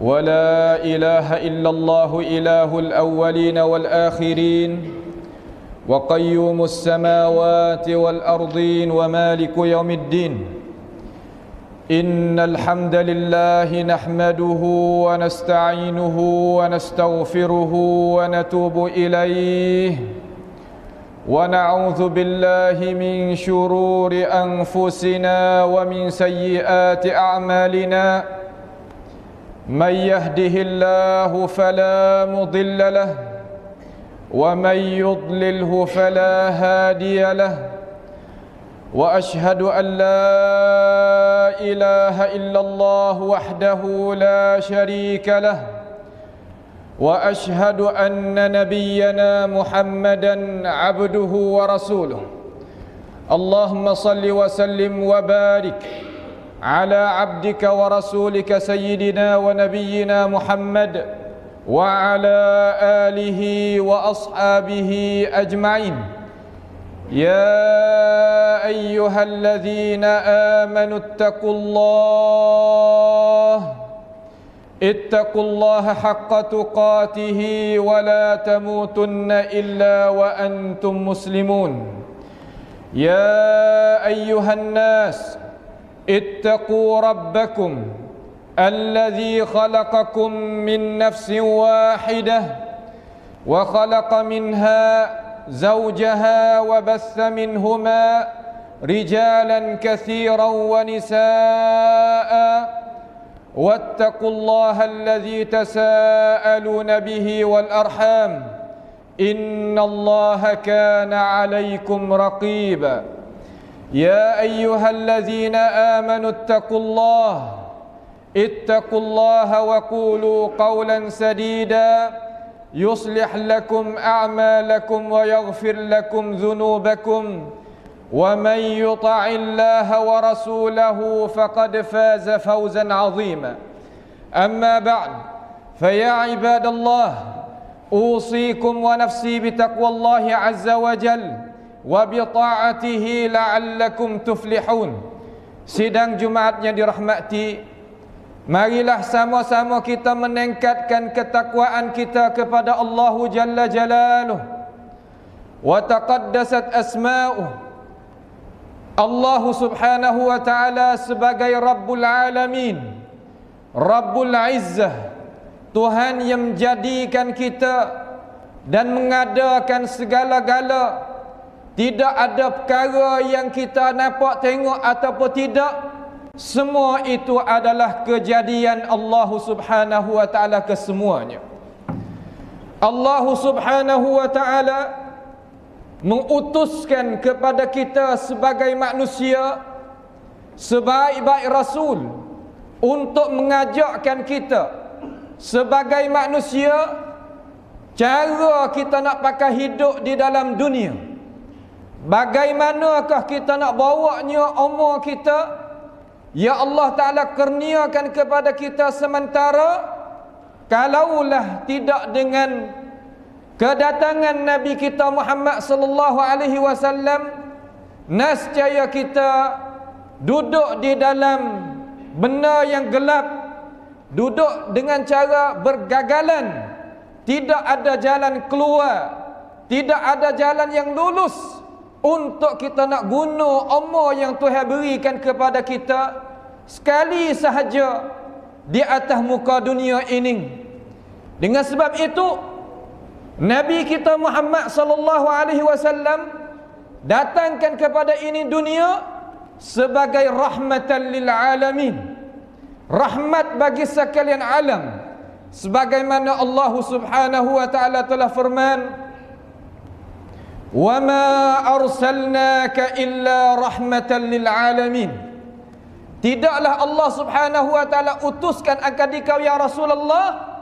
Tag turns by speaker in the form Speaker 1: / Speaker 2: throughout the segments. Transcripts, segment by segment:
Speaker 1: ولا إله إلا الله إله الأولين والآخرين وقيوم السماوات والأرضين ومالك يوم الدين إن الحمد لله نحمده ونستعينه ونستغفره ونتوب إليه ونعوذ بالله من شرور أنفسنا ومن سيئات أعمالنا من يهده الله فلا مضل له ومن يضلله فلا هادي له وأشهد أن لا إله إلا الله وحده لا شريك له وأشهد أن نبينا محمدا عبده ورسوله اللهم صل وسلم وبارك على عبدك ورسولك سيدنا ونبينا محمد وعلى آله وأصحابه أجمعين يا أيها الذين آمنوا اتقوا الله حق تقاته ولا تموتن إلا وأنتم مسلمون يا أيها الناس اتقوا ربكم الذي خلقكم من نفس واحدة وخلق منها زوجها وبث منهما رجالا كثيرا ونساء واتقوا الله الذي تساءلون به والأرحام إن الله كان عليكم رقيبا يا أيها الذين آمنوا اتقوا الله وقولوا قولا سديدا يصلح لكم أعمالكم ويغفر لكم ذنوبكم ومن يطع الله ورسوله فقد فاز فوزا عظيما أما بعد فيا عباد الله أوصيكم ونفسي بتقوى الله عز وجل وبطاعته لعلكم تفلحون. Sidang Jumaat yang dirahmati, marilah sama-sama kita meningkatkan ketakwaan kita kepada Allah Jalla Jalaluh wa taqaddasat asma'uh. Allah Subhanahu wa ta'ala sebagai Rabbul Alamin, Rabbul Izzah, Tuhan yang menjadikan kita dan mengadakan segala-gala. Tidak ada perkara yang kita nampak tengok ataupun tidak. Semua itu adalah kejadian Allah Subhanahu wa ta'ala kesemuanya. Allah Subhanahu wa ta'ala mengutuskan kepada kita sebagai manusia sebaik-baik Rasul untuk mengajakkan kita sebagai manusia cara kita nak pakai hidup di dalam dunia. Bagaimanakah kita nak bawanya umur kita? Ya Allah Ta'ala kurniakan kepada kita sementara. Kalaulah tidak dengan kedatangan Nabi kita Muhammad sallallahu alaihi wasallam, nescaya kita duduk di dalam benda yang gelap, duduk dengan cara bergagalan, tidak ada jalan keluar, tidak ada jalan yang lulus untuk kita nak guna umur yang Tuhan berikan kepada kita sekali sahaja di atas muka dunia ini. Dengan sebab itu Nabi kita Muhammad sallallahu alaihi wasallam datangkan kepada ini dunia sebagai rahmatan lil alamin, rahmat bagi sekalian alam, sebagaimana Allah Subhanahu wa ta'ala telah firman, wa ma arsalnaka illa rahmatan lil alamin. Tidaklah Allah Subhanahu wa ta'ala utuskan akan dikau ya Rasulullah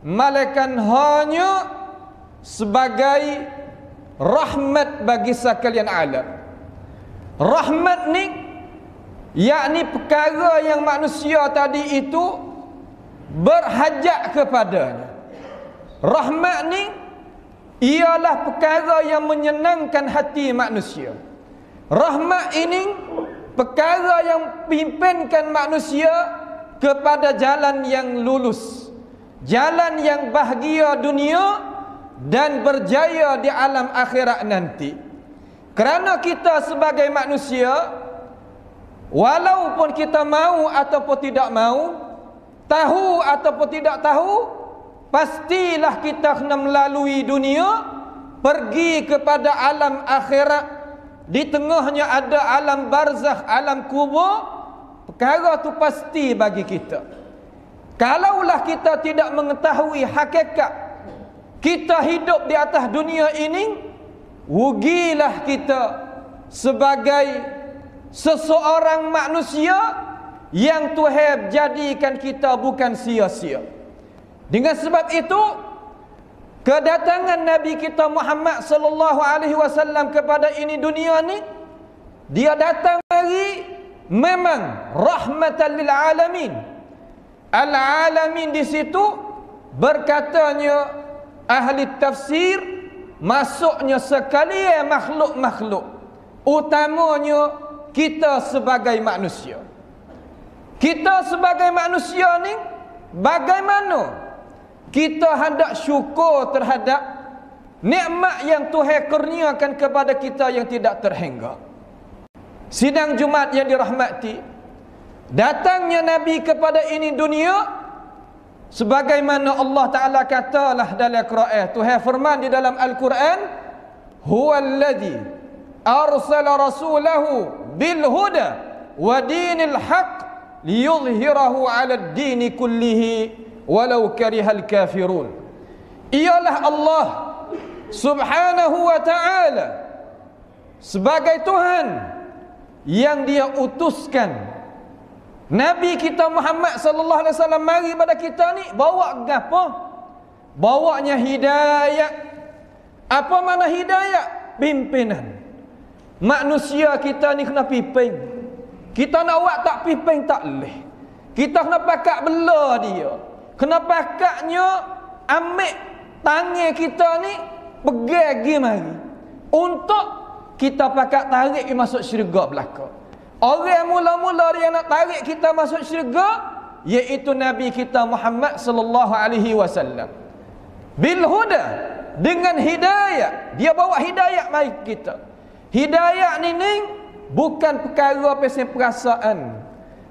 Speaker 1: malaikat hanya sebagai rahmat bagi sekalian alam. Rahmat ni yakni perkara yang manusia tadi itu berhajat kepadanya. Rahmat ni ialah perkara yang menyenangkan hati manusia. Rahmat ini perkara yang pimpinkan manusia kepada jalan yang lurus, jalan yang bahagia dunia dan berjaya di alam akhirat nanti. Kerana kita sebagai manusia, walaupun kita mau ataupun tidak mau, tahu ataupun tidak tahu, pastilah kita kena melalui dunia, pergi kepada alam akhirat. Di tengahnya ada alam barzakh, alam kubur. Perkara tu pasti bagi kita. Kalaulah kita tidak mengetahui hakikat kita hidup di atas dunia ini, rugilah kita sebagai seseorang manusia yang Tuhan jadikan kita bukan sia-sia. Dengan sebab itu, kedatangan Nabi kita Muhammad sallallahu alaihi wasallam kepada ini dunia ni, dia datang hari memang rahmatan lil alamin. Al alamin di situ berkatanya ahli tafsir, masuknya sekalian makhluk-makhluk, utamanya kita sebagai manusia. Kita sebagai manusia ni, bagaimana kita hendak syukur terhadap nikmat yang Tuhan kurniakan kepada kita yang tidak terhingga. Sidang Jumaat yang dirahmati, datangnya Nabi kepada ini dunia, sebagaimana Allah Ta'ala katalah dalam Quran. Tuhan firman di dalam Al-Quran, huwallazi arsala rasulahu bil huda wa dinil haq liyuzhirahu ala ad-dini kullihi walau karihal kafirun. Ialah Allah Subhanahu wa ta'ala sebagai Tuhan yang dia utuskan Nabi kita Muhammad sallallahu alaihi wasallam mari pada kita ni, bawa gapo? Bawanya hidayah. Apa mana hidayah? Pimpinan. Manusia kita ni kena pimpin. Kita nak buat tak pimpin tak leh. Kita kena pakak bela dia. Kena pakaknya ambil tangan kita ni pergi mari untuk kita pakak tarik masuk syurga belaka. Orang mula-mula dia nak tarik kita masuk syurga, iaitu Nabi kita Muhammad sallallahu alaihi wasallam. Bil huda, dengan hidayah. Dia bawa hidayah mari kita. Hidayah ni bukan perkara pasal perasaan,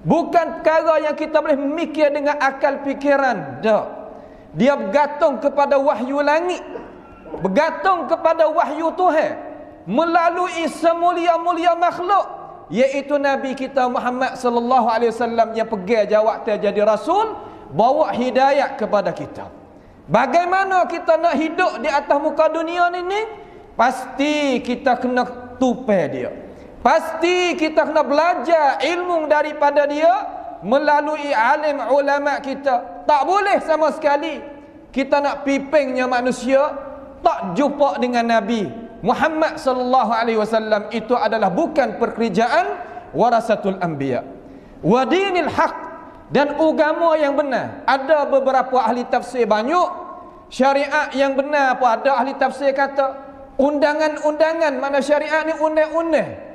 Speaker 1: bukan perkara yang kita boleh memikir dengan akal fikiran. Tak. Dia bergantung kepada wahyu langit, bergantung kepada wahyu Tuhan melalui semulia-mulia makhluk, iaitu Nabi kita Muhammad sallallahu alaihi wasallam yang pergi jawab jadi rasul, bawa hidayah kepada kita. Bagaimana kita nak hidup di atas muka dunia ni? Pasti kita kena tupai dia. Pasti kita kena belajar ilmu daripada dia melalui alim ulama kita. Tak boleh sama sekali kita nak pipingnya manusia tak jumpa dengan Nabi Muhammad sallallahu alaihi wasallam. Itu adalah bukan pekerjaan warasatul anbiya. Wa dinil haq, dan agama yang benar. Ada beberapa ahli tafsir banyak, syariat yang benar pun ada ahli tafsir kata undangan-undangan, mana syariat ni undang-undang.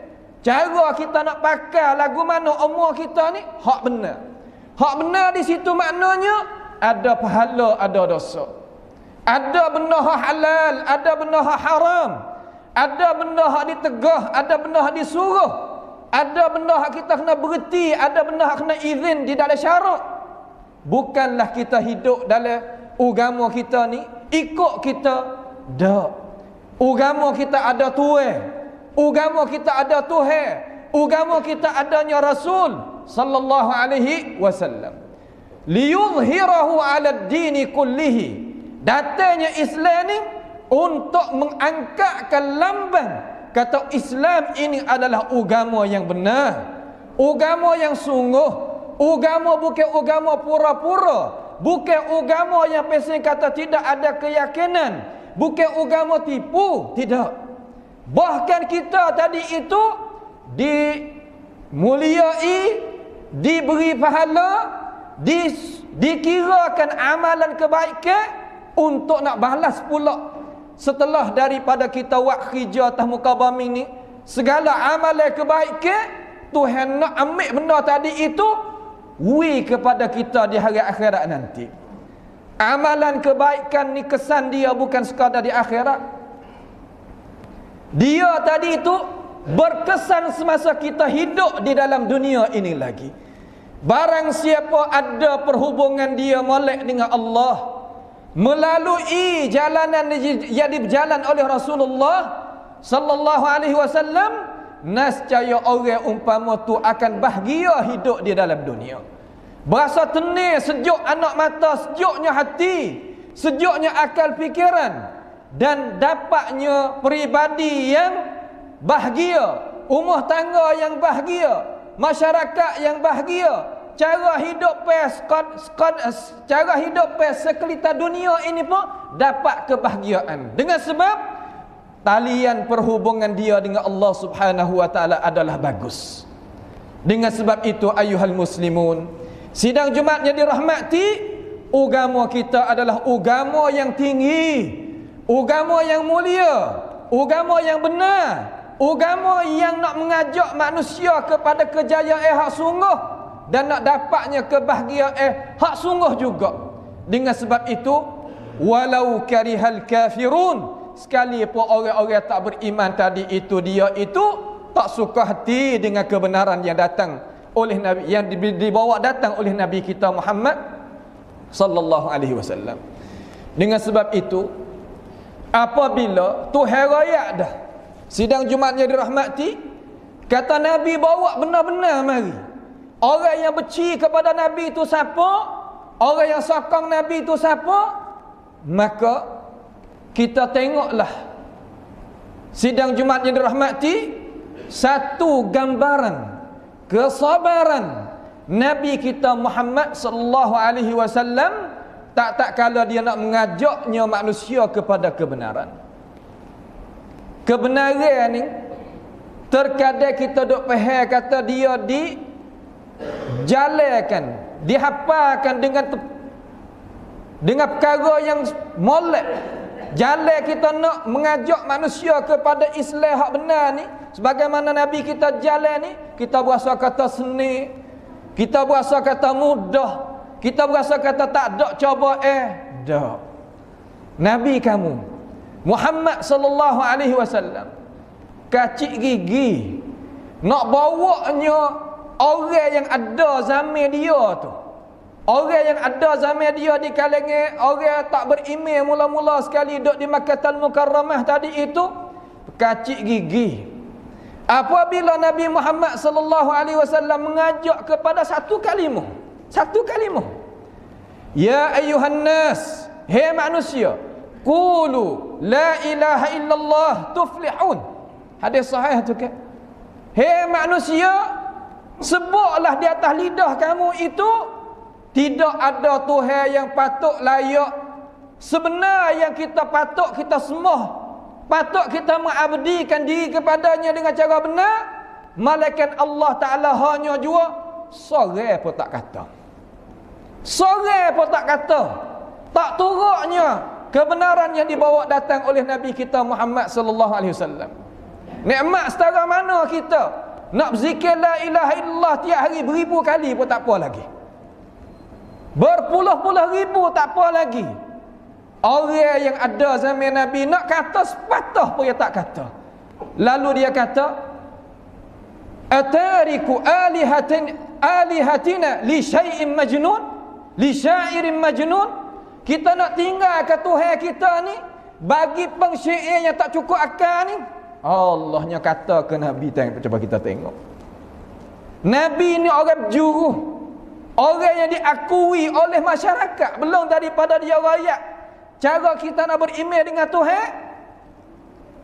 Speaker 1: Cara kita nak pakai lagu mana umur kita ni hak benar. Hak benar di situ maknanya ada pahala, ada dosa. Ada benda hak halal, ada benda hak haram. Ada benda hak ditegah, ada benda hak disuruh. Ada benda hak kita kena berhenti, ada benda hak kena izin di dalam syarak. Bukanlah kita hidup dalam agama kita ni ikut kita. Tak. Agama kita ada Tuhan. Agama kita ada Tuhan. Agama kita adanya Rasul sallallahu alaihi wasallam. Liyuzhirahu 'ala ad-dini kullihi. Datanya Islam ni untuk mengangkatkan lambang kata Islam ini adalah agama yang benar, agama yang sungguh, agama bukan agama pura-pura, bukan agama yang pesan kata tidak ada keyakinan, bukan agama tipu, tidak. Bahkan kita tadi itu dimuliai, diberi pahala, dikirakan amalan kebaikan untuk nak balas pula. Setelah daripada kita buat kerja atas muka bumi ni, segala amalan kebaikan Tuhan nak ambil benda tadi itu kepada kita di hari akhirat nanti. Amalan kebaikan ni kesan dia bukan sekadar di akhirat. Dia tadi itu berkesan semasa kita hidup di dalam dunia ini lagi. Barang siapa ada perhubungan dia molek dengan Allah melalui jalanan yang dijalan oleh Rasulullah sallallahu alaihi wasallam, nescaya orang umpama tu akan bahagia hidup di dalam dunia. Berasa tenang, sejuk anak mata, sejuknya hati, sejuknya akal fikiran, dan dapatnya peribadi yang bahagia, rumah tangga yang bahagia, masyarakat yang bahagia, cara hidup cara hidup sekelita dunia ini pun dapat kebahagiaan dengan sebab talian perhubungan dia dengan Allah Subhanahu wa taala adalah bagus. Dengan sebab itu ayuhal muslimun, sidang Jumaat yang dirahmati, agama kita adalah agama yang tinggi, agama yang mulia, agama yang benar, agama yang nak mengajak manusia kepada kejayaan hak sungguh dan nak dapatnya kebahagiaan hak sungguh juga. Dengan sebab itu, walau karihal kafirun, sekalipun orang-orang tak beriman tadi itu, dia itu tak suka hati dengan kebenaran yang datang oleh Nabi, yang dibawa datang oleh Nabi kita Muhammad sallallahu alaihi wasallam. Dengan sebab itu, apabila Tuhan raya dah sidang Jumaatnya dirahmati, kata Nabi bawa benar-benar mari. Orang yang benci kepada Nabi itu siapa? Orang yang sokong Nabi itu siapa? Maka kita tengoklah sidang Jumaat yang dirahmati, satu gambaran kesabaran Nabi kita Muhammad sallallahu alaihi wasallam tak kala dia nak mengajaknya manusia kepada kebenaran. Kebenaran ni terkadang kita duk faham kata dia dijalankan, dihafalkan dengan perkara yang molek. Jalan kita nak mengajak manusia kepada Islam hak benar ni, sebagaimana Nabi kita jalan ni, kita berasa kata seni, kita berasa kata mudah, kita berasa kata tak ada cuba dak. Nabi kamu Muhammad sallallahu alaihi wasallam kacik gigi nak bawanya orang yang ada zaman dia tu. Orang yang ada zaman dia di kalangan orang tak beriman mula-mula sekali duduk di Makkahul Mukarramah tadi itu, kacik gigi apabila Nabi Muhammad sallallahu alaihi wasallam mengajak kepada satu kalimah, ya ayyuhan nas, hai manusia, qulu la ilaha illallah tuflihun. Hadis sahih tu kan? Hai manusia, sebutlah di atas lidah kamu itu tidak ada Tuhan yang patut layak sebenar yang kita patut kita sembah, patut kita mengabdikan diri kepadanya dengan cara benar, malaikat Allah Ta'ala hanya jua sore pun tak kata, sore pun tak kata, tak turutnya kebenaran yang dibawa datang oleh Nabi kita Muhammad sallallahu alaihi wasallam. Nikmat setara mana kita nak berzikir la ilaha illallah tiap hari beribu kali pun tak apa lagi, berpuluh-puluh ribu tak apa lagi. Orang yang ada zaman Nabi nak kata sepatah pun dia tak kata. Lalu dia kata, atariku alihatina li syai'in majnun, li syairin majnun. Kita nak tinggal ke Tuhan kita ni bagi pengsyair yang tak cukup akal ni. Allahnya kata ke Nabi, cuba kita tengok. Nabi ni orang berjuruh, orang yang diakui oleh masyarakat, belum daripada dia rakyat. Cara kita nak beriman dengan Tuhan,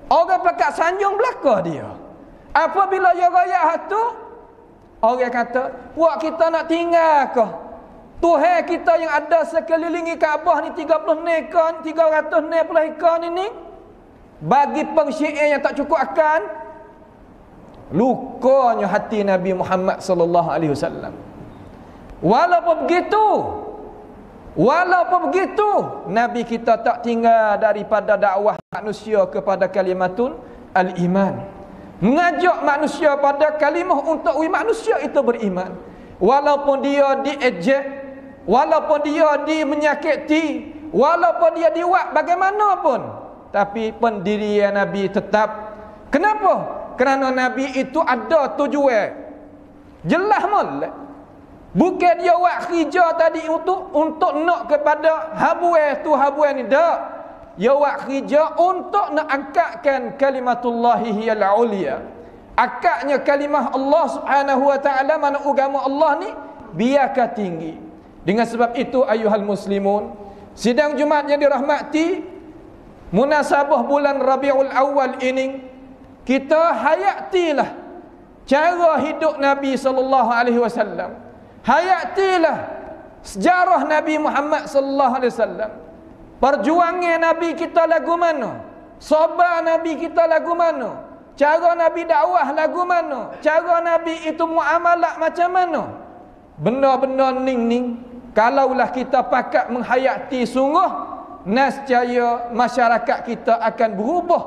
Speaker 1: orang pakat sanjung belaka dia. Apabila dia rakyat tu, orang kata, puak kita nak tinggal ke Tuhan kita yang ada sekelilingi Kaabah ni 30 ekar, 360 ekar ni bagi pengsyair yang tak cukup akal. Lukanya hati Nabi Muhammad sallallahu alaihi wasallam. Walaupun begitu, Nabi kita tak tinggal daripada dakwah manusia kepada kalimatun al-iman, mengajak manusia pada kalimah untuk manusia itu beriman. walaupun dia diejek, walaupun dia menyakiti, walaupun dia diwak bagaimanapun, tapi pendirian Nabi tetap. Kenapa? Kerana Nabi itu ada tujuan. Jelas molek. Bukan dia buat kerja tadi untuk nak kepada habuan tu habuan ni, tak. Dia buat kerja untuk nak angkatkan kalimatullahi hiyal ulia. Akaknya kalimah Allah Subhanahu wa taala, mana agama Allah ni biarkan tinggi. Dengan sebab itu ayuhal muslimun, sidang Jumaat yang dirahmati, munasabah bulan Rabiul Awal ini, kita hayatilah cara hidup Nabi sallallahu alaihi wasallam. Hayatilah sejarah Nabi Muhammad sallallahu alaihi wasallam. Perjuangan Nabi kita lagu mana? Sabar Nabi kita lagu mana? Cara Nabi dakwah lagu mana? Cara Nabi itu muamalah macam mana? Benda-benda ning-ning, kalaulah kita pakat menghayati sungguh, nescaya masyarakat kita akan berubah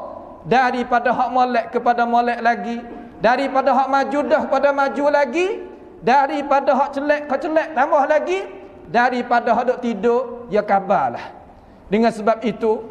Speaker 1: daripada hak molek kepada molek lagi, daripada hak maju dah kepada maju lagi, daripada hak celek ke celek tambah lagi, daripada hak duk tidur ya kabarlah. Dengan sebab itu,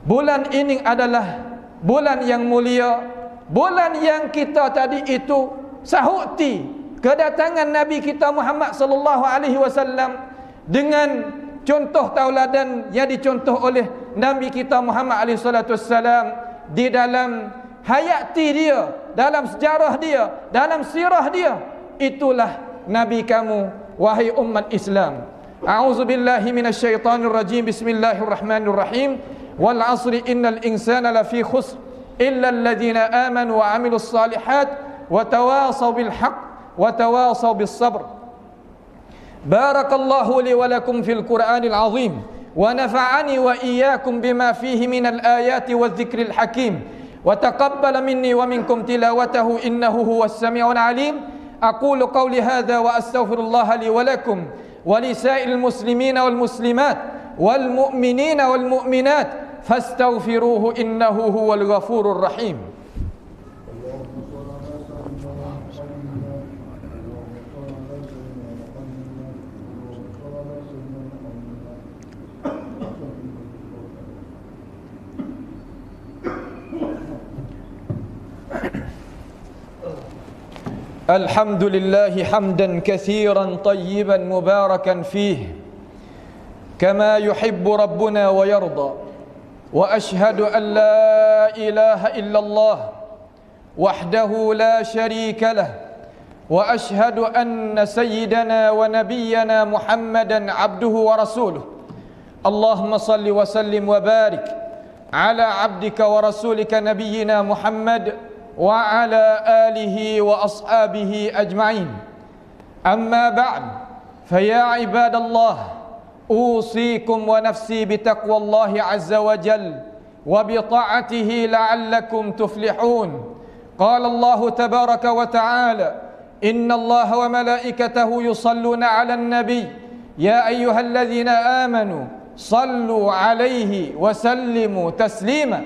Speaker 1: bulan ini adalah bulan yang mulia, bulan yang kita tadi itu sahuti kedatangan Nabi kita Muhammad sallallahu alaihi wasallam dengan contoh tauladan yang dicontoh oleh Nabi kita Muhammad alaihi salatu wassalam di dalam hayati dia, dalam sejarah dia, dalam sirah dia. Itulah Nabi kamu, wahai umat Islam. A'udzu billahi minasyaitonir rajim. Bismillahirrahmanirrahim. Wal 'asri innal insana lafi khusr illa alladhina amanu wa 'amilus shalihat wa tawasaw bil haqq wa tawasaw bis sabr. Barakallahu li wa lakum fil Qur'anil 'azim wa nafa'ani wa iyyakum bima fihi minal ayati wadh-dhikril hakim wa taqabbala minni wa minkum tilawatahu innahu huwas sami'ul 'alim. أقول قولي هذا وأستغفر الله لي ولكم ولسائر المسلمين والمسلمات والمؤمنين والمؤمنات فاستغفروه إنه هو الغفور الرحيم. الحمد لله حمدا كثيرا طيبا مباركا فيه كما يحب ربنا ويرضى، وأشهد أن لا إله إلا الله وحده لا شريك له، وأشهد أن سيدنا ونبينا محمدا عبده ورسوله. اللهم صل وسلم وبارك على عبدك ورسولك نبينا محمد وعلى آله وأصحابه أجمعين. أما بعد، فيا عباد الله، أوصيكم ونفسي بتقوى الله عز وجل وبطاعته لعلكم تفلحون. قال الله تبارك وتعالى: إن الله وملائكته يصلون على النبي يا أيها الذين آمنوا صلوا عليه وسلموا تسليما.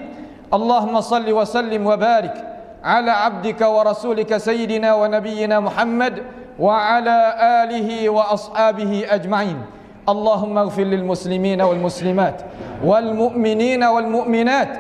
Speaker 1: اللهم صل وسلم وبارك على عبدك ورسولك سيدنا ونبينا محمد وعلى آله وأصحابه أجمعين. اللهم اغفر للمسلمين والمسلمات والمؤمنين والمؤمنات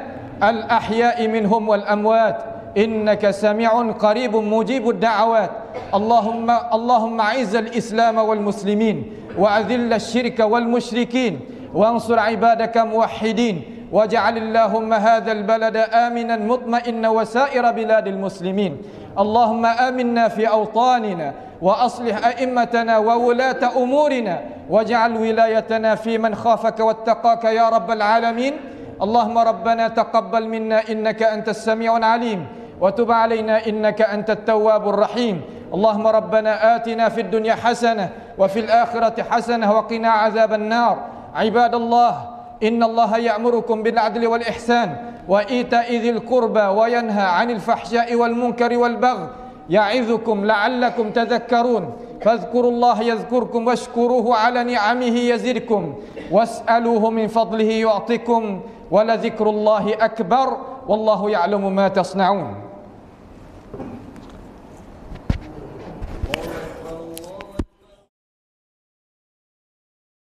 Speaker 1: الأحياء منهم والأموات إنك سميع قريب مجيب الدعوات. اللهم أعز الإسلام والمسلمين وأذل الشرك والمشركين وانصر عبادك موحدين، واجعل اللهم هذا البلد آمنا مطمئنا وسائر بلاد المسلمين. اللهم آمنا في أوطاننا وأصلح أئمتنا وولاة أمورنا، واجعل ولايتنا في من خافك واتقاك يا رب العالمين. اللهم ربنا تقبل منا إنك أنت السميع العليم، وتب علينا إنك أنت التواب الرحيم. اللهم ربنا آتنا في الدنيا حسنة وفي الآخرة حسنة وقنا عذاب النار. عباد الله، إن الله يأمركم بالعدل والإحسان وإيتاء ذي القربى وينهى عن الفحشاء والمنكر والبغي يعظكم لعلكم تذكرون. فاذكروا الله يذكركم واشكروه على نعمه يزدكم واسألوه من فضله يعطكم ولذكر الله أكبر والله يعلم ما تصنعون.